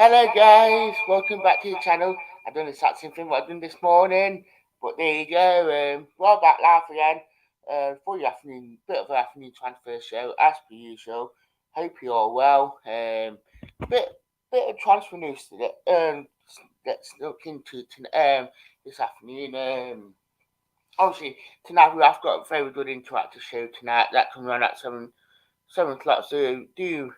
Hello guys, welcome back to the channel. I've done the exact same thing what I've done this morning, but there you go. We're back live again for your afternoon, bit of an afternoon transfer show as per usual. Hope you're all well. Bit bit of transfer news today. Let's look into this afternoon. Obviously tonight we have got a very good interactive show tonight that can run at seven o'clock. So do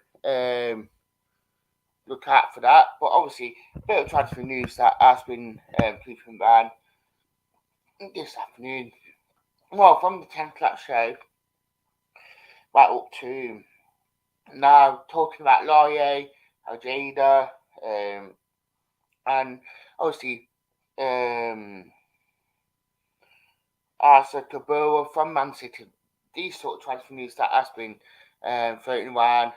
look out for that. But obviously, a bit of transfer news that has been proven by this afternoon. Well, from the 10 o'clock show right up to now, talking about Laie, Aljada, and obviously Asa Kabore from Man City. These sort of transfer news that has been floating around.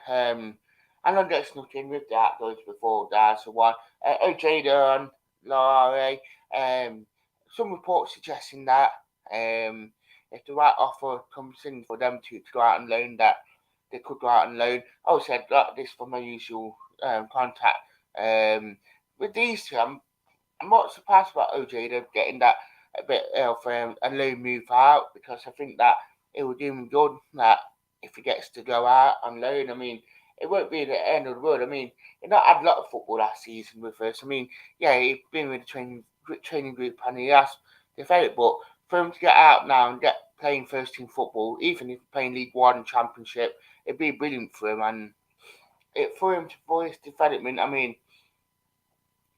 And I'm just looking with that goes before that. So one, Ojeda and Laie. Some reports suggesting that if the right offer comes in for them to go out and loan, that they could go out and loan. I said that this from my usual contact. With these two, I'm not surprised about Ojeda getting that a bit of a low move out, because I think that it would do him good that if he gets to go out on loan. I mean, it won't be the end of the world. I mean, he not had a lot of football last season with us. I mean, yeah, he's been with the training group and he has developed, but for him to get out now and get playing first team football, even if playing League One Championship, it'd be brilliant for him. And for him to for his development, I mean,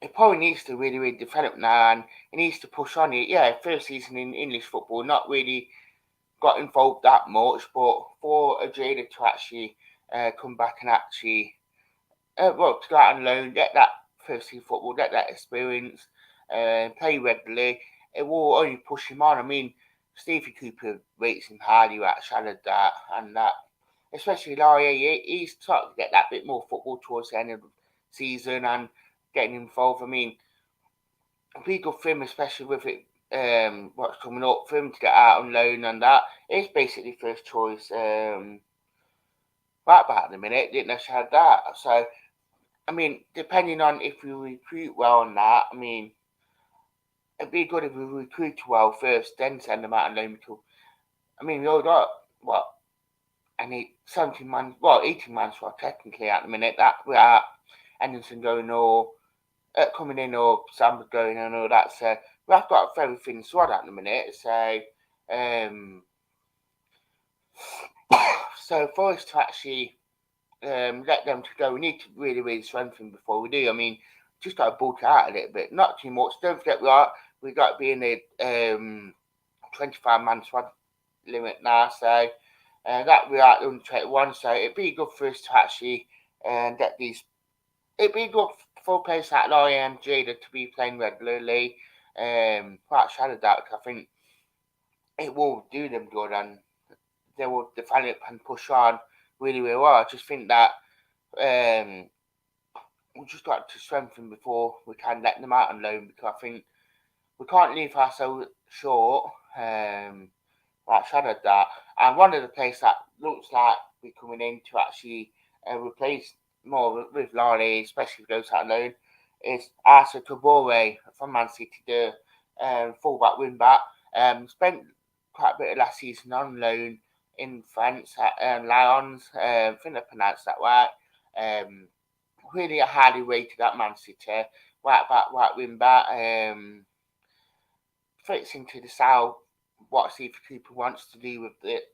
he probably needs to really develop now, and he needs to push on it. Yeah, first season in English football, not really got involved that much, but for Jada to actually come back and actually, to go out on loan, get that first team football, get that experience, play regularly, it will only push him on. I mean, Stevie Cooper rates him highly at Shalad that and that. Especially Laie, he's starting to get that bit more football towards the end of the season and getting involved. I mean, it'd be good for him, especially with it what's coming up for him to get out on loan and that. It's basically first choice right back at the minute, didn't necessarily have that. So I mean, depending on if we recruit well on that, I mean, it'd be good if we recruit well first, then send them out on loan. Because I mean, we all got what, I need 17 man, well, 18 man squad technically at the minute. That without Anderson going or coming in or Samba going in or that. So we have got a very thin squad at the minute. So um, so for us to actually let them to go, we need to really strengthen before we do. I mean, just got to bulk out a little bit, not too much. Don't forget we got to be in the 25 man squad limit now. So that we are under 21. So it'd be good for us to actually get these. It'd be good for players like Laurie and Jada to be playing regularly. Quite shadow that, I think it will do them good and they will develop and push on really well. I just think that we just got to strengthen before we can let them out on loan, because I think we can't leave ourselves short. Like Shadow that, and one of the players that looks like we're coming in to actually replace more with Lani, especially if he goes out on loan, is Asa Kabore from Man City, the fullback wing back. Spent quite a bit of last season on loan in France at Lyons. I think I pronounced that right. Really highly rated at Man City. Right back, right wing back. Fits into the style what Steve Cooper wants to do with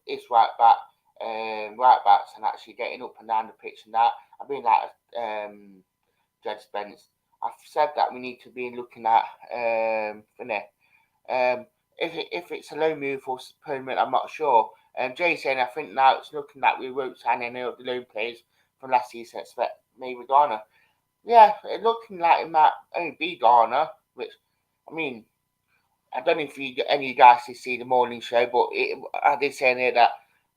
his right backs, and actually getting up and down the pitch and that. I've been like Jed Spence. I've said that we need to be looking at if it's a low move or permanent, I'm not sure. Jay saying I think now it's looking like we won't sign any of the loan players from last season, except maybe Garner. Yeah, it's looking like it might only be Garner, which I mean, I don't know if any of you guys did see the morning show, but I did say in there that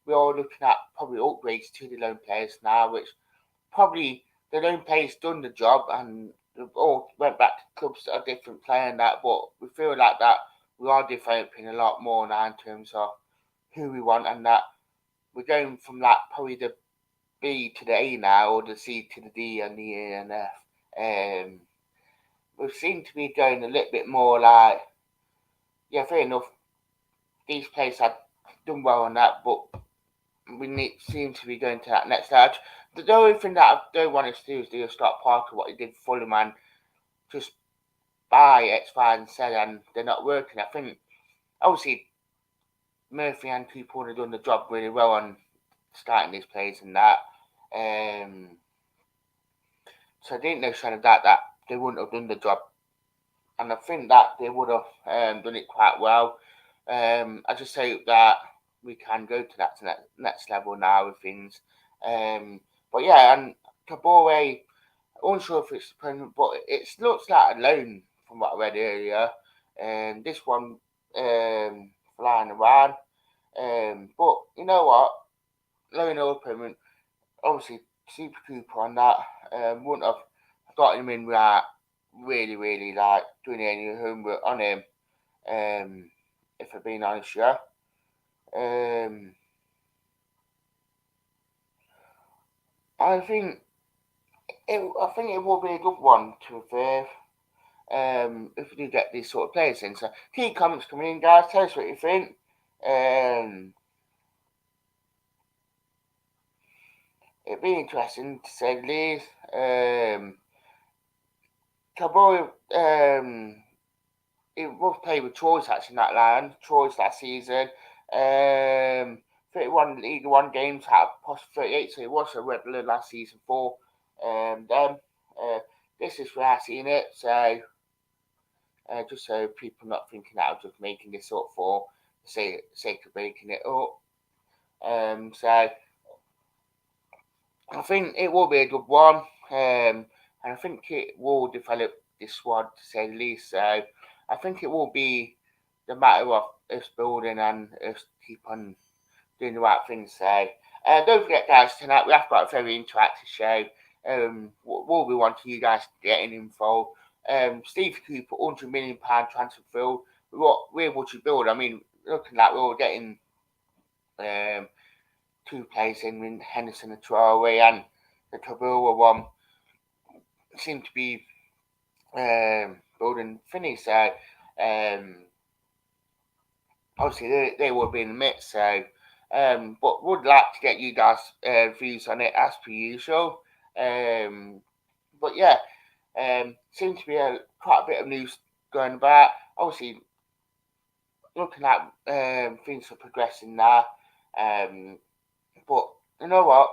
we're all looking at probably upgrades to the loan players now, which probably the loan players done the job and they've all went back to clubs that are different playing that, but we feel like that we are developing a lot more now in terms of who we want, and that we're going from like probably the B to the A now, or the C to the D and the E and F. We seem to be going a little bit more like, yeah, fair enough, these players have done well on that, but seem to be going to that next stage. The only thing that I don't want us to do is do a Scott Parker, what he did for Fulham, and just buy X, Y, and Z, and they're not working. I think, obviously, Murphy and Cooper would have done the job really well on starting these players and that. So I didn't know that they wouldn't have done the job, and I think that they would have done it quite well. I just hope that we can go to that next level now with things. But yeah, and Kabore, I'm unsure if it's permanent, but it looks like a loan from what I read earlier. This one flying around. But you know what? Loan or permanent, obviously Super Cooper on that wouldn't have got him in without really like doing any homework on him. If I'm being honest, yeah. I think it will be a good one to reserve. If we do get these sort of players in. So key comments coming in, guys. Tell us what you think. It'd be interesting to say the least. Kabore, it was played with Troyes actually in that line. Troyes last season. 31 League One games, had plus 38, so it was a regular last season for them. This is where I've seen it, so just so people not thinking that I'm just making this up for the sake of making it up. So I think it will be a good one, and I think it will develop this squad to say the least. So I think it will be the matter of us building and us keep on doing the right things. So don't forget, guys, tonight we have got a very interactive show. We'll be wanting you guys getting involved. Steve Cooper, £100 million transfer field. Where would you build? I mean, looking like we're getting two players in Henderson and Traore, and the Kabore one seem to be building Finney. So obviously they will be in the mix. So but would like to get you guys' views on it as per usual. But yeah, seems to be quite a bit of news going about. Obviously, looking at things are progressing now. But you know what?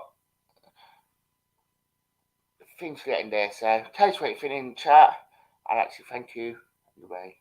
Things are getting there. So tell us what you think in the chat. And actually, thank you. Anyway.